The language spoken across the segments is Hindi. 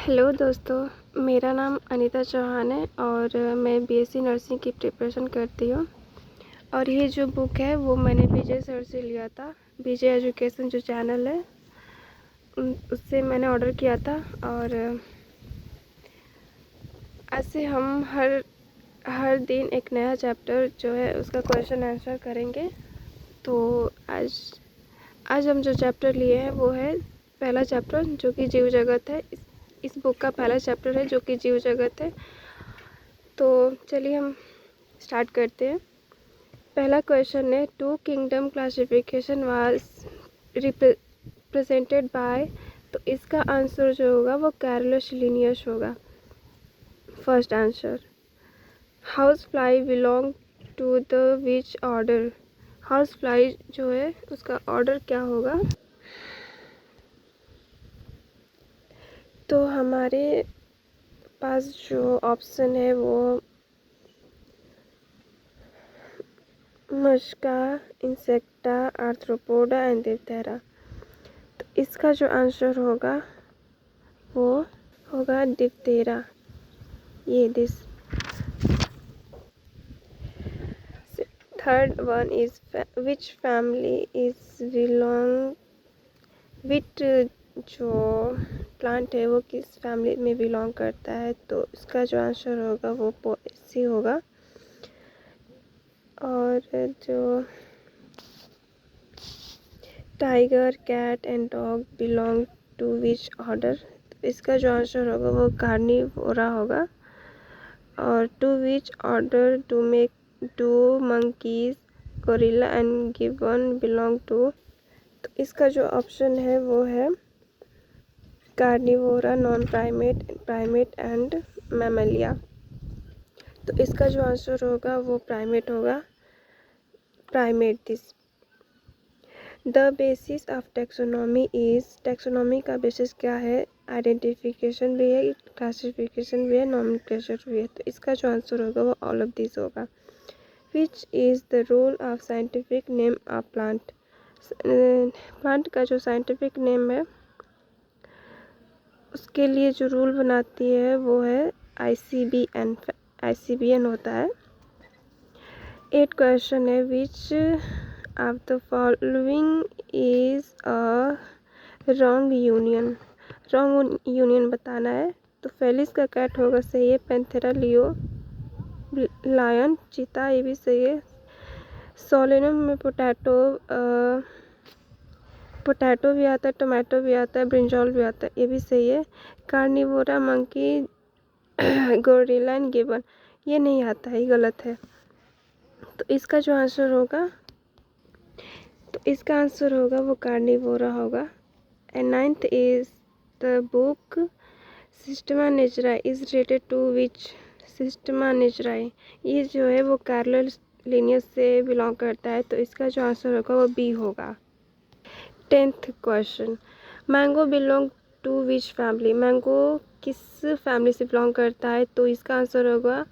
हेलो दोस्तों, मेरा नाम अनीता चौहान है और मैं बीएससी नर्सिंग की प्रिपरेशन करती हूँ। और ये जो बुक है वो मैंने विजय सर से लिया था। विजय एजुकेशन जो चैनल है उससे मैंने ऑर्डर किया था। और ऐसे हम हर दिन एक नया चैप्टर जो है उसका क्वेश्चन आंसर करेंगे। तो आज हम जो चैप्टर लिए हैं वो है पहला चैप्टर जो कि जीव जगत है। इस बुक का पहला चैप्टर है जो कि जीव जगत है। तो चलिए हम स्टार्ट करते हैं। पहला क्वेश्चन है, two kingdom classification was represented by. तो इसका आंसर जो होगा वो कैरोलस लिनियस होगा। First answer, house fly belong to the which order. House fly जो है उसका ऑर्डर क्या होगा? तो हमारे पास जो ऑप्शन है वो musca, insecta, arthropoda and diptera. तो इसका जो आंसर होगा वो होगा डिप्टेरा। ये this. Third one is which family is belong which. जो प्लांट है वो किस फैमिली में बिलोंग करता है? तो इसका जो आंसर होगा वो पोएसी होगा। और जो tiger, cat and dog belong to which order. तो इसका जो आंसर होगा वो कार्निवोरा होगा। और to which order do monkeys, gorilla and gibbon belong to. तो इसका जो ऑप्शन है वो है carnivora, non primate, primate and mammalia. तो इसका जो आंसर होगा वो प्राइमेट होगा। Primate this. The basis of taxonomy is. Taxonomy का बेसिस क्या है? आइडेंटिफिकेशन भी है, क्लासिफिकेशन भी है, नॉमेनक्लेचर भी है। तो इसका जो आंसर होगा वो ऑल ऑफ दिस होगा। Which is the rule of scientific name of plant. Plant का जो साइंटिफिक नेम है उसके लिए जो रूल बनाती है वो है ICBN। ICBN होता है। 8 क्वेश्चन है, विच of the following is a wrong union. Wrong union बताना है। तो फेलिस का कैट होगा सही है। पैंथेरा, लियो, लायन, चीता, ये भी सही है। सोलेनम में पोटैटो भी आता है, टोमेटो भी आता है, ब्रिंजॉल भी आता है, ये भी सही है। Carnivora, monkey, gorilla and gibbon, ये नहीं आता है, ये गलत है। तो इसका जो आंसर होगा वो कार्निवोरा होगा। And 9th is the book systema naturae is related to which. Systema naturae ये जो है वो कैरोलस लिनियस से बिलोंग करता है। तो इसका जो आंसर होगा वो बी होगा। 10th question, mango belong to which family. Mango किस फैमिली से बिलोंग करता है? तो इसका आंसर होगा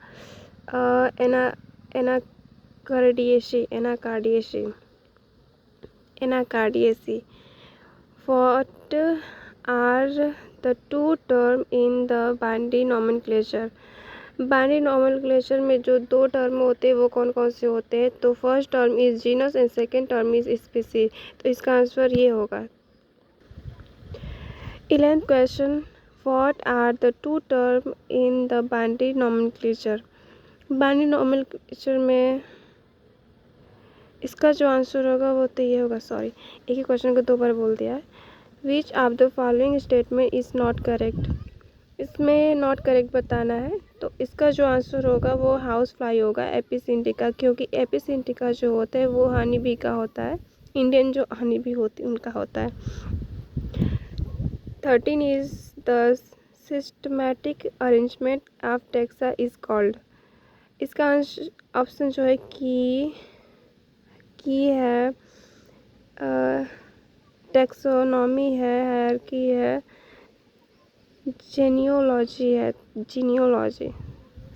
Anacardiaceae. What are the two term in the binary nomenclature. Binary nomenclature में जो 2 टर्म होते हैं वो कौन कौन से होते हैं? तो first term is genus and second term is species. तो इसका आंसर ये होगा। 11th question, what are the 2 term in the binary nomenclature. Binary nomenclature में इसका जो आंसर होगा वो तो ये होगा। सॉरी, एक ही क्वेश्चन को 2 बार बोल दिया है। विच of the following statement is not correct. इसमें नॉट करेक्ट बताना है। तो इसका जो आंसर होगा वो हाउस फ्लाई होगा, एपिस इंडिका, क्योंकि एपिस इंडिका जो होता है वो हनी बी का होता है। इंडियन जो हनी बी होती है उनका होता है। 13 is the systematic arrangement of taxa is called. इसका ऑप्शन जो है की है, टैक्सोनॉमी है, हायरार्की है, जेनियोलॉजी है। जीनियोलॉजी,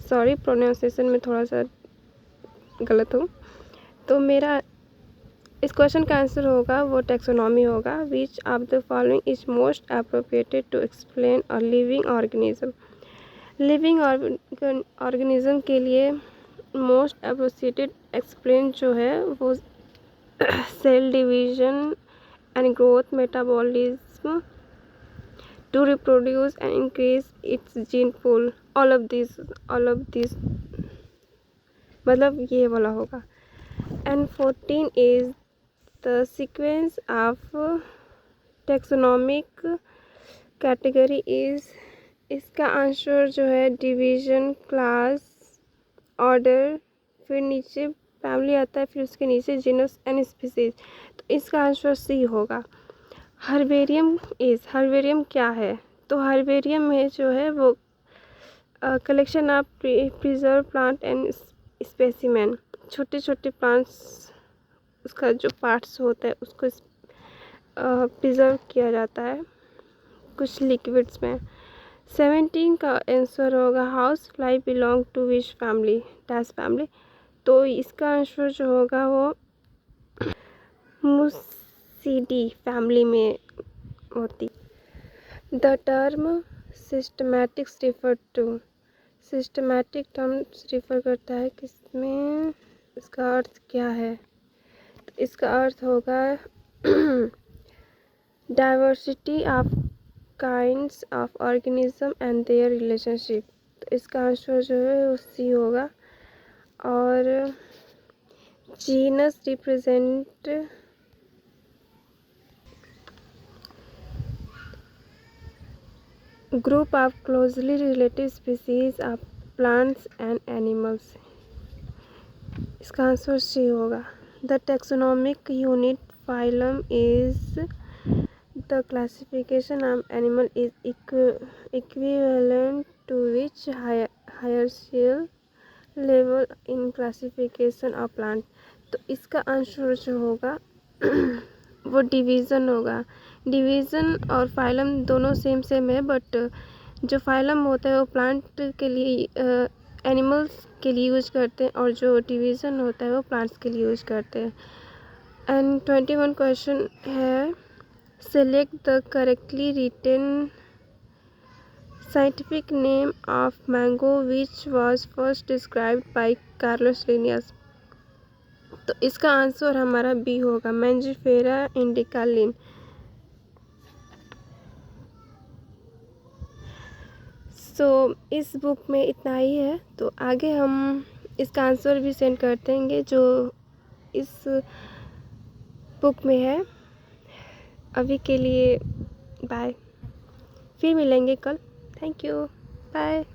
सॉरी प्रोनाउंसिएशन में थोड़ा सा गलत हूँ। तो मेरा इस क्वेश्चन का आंसर होगा वो टैक्सोनॉमी होगा। Which of the following is most appropriated to explain a living organism. Living organism के लिए मोस्ट अप्रोप्रिएटेड एक्सप्लेन जो है वो cell division and growth, metabolism to reproduce and increase its gene pool, all of these मतलब ये वाला होगा। and 14 is the sequence of taxonomic category is, इसका आंसर जो है डिवीजन, क्लास, ऑर्डर, फिर नीचे फैमिली आता है, फिर उसके नीचे जीनस एंड स्पीसीज। तो इसका आंसर सी होगा। हर्बेरियम क्या है? तो हर्बेरियम में जो है वो collection of preserve plant and specimen, छोटे छोटे प्लांट्स, उसका जो पार्ट्स होता है उसको प्रिजर्व किया जाता है कुछ लिक्विड्स में। 17 का आंसर होगा house fly belong to which family, dash family. तो इसका आंसर जो होगा वो मुसीडी फैमिली में होती। The term systematics refer to, systematic term refer करता है किसमें, इसका अर्थ क्या है? तो इसका अर्थ होगा diversity of kinds of organism and their relationship. तो इसका आंसर जो है वो सी होगा। और genus represent group of closely related species of plants and animals. इसका आंसर सी होगा। The taxonomic unit phylum is the classification of animal is equivalent to which hierarchical level in classification of plant. तो इसका आंसर जो होगा वो डिवीज़न होगा। डिवीज़न और फाइलम दोनों सेम है, बट जो फाइलम होता है वो प्लांट के लिए, एनिमल्स के लिए यूज करते हैं, और जो डिवीज़न होता है वो प्लांट्स के लिए यूज करते हैं। एंड 21 क्वेश्चन है, select the correctly written scientific name of mango which was first described by Carolus Linnaeus. तो इसका आंसर हमारा बी होगा, मैंजिफेरा इंडिका लिन। सो इस बुक में इतना ही है। तो आगे हम इसका आंसर भी सेंड कर देंगे जो इस बुक में है। अभी के लिए बाय, फिर मिलेंगे कल। Thank you, bye.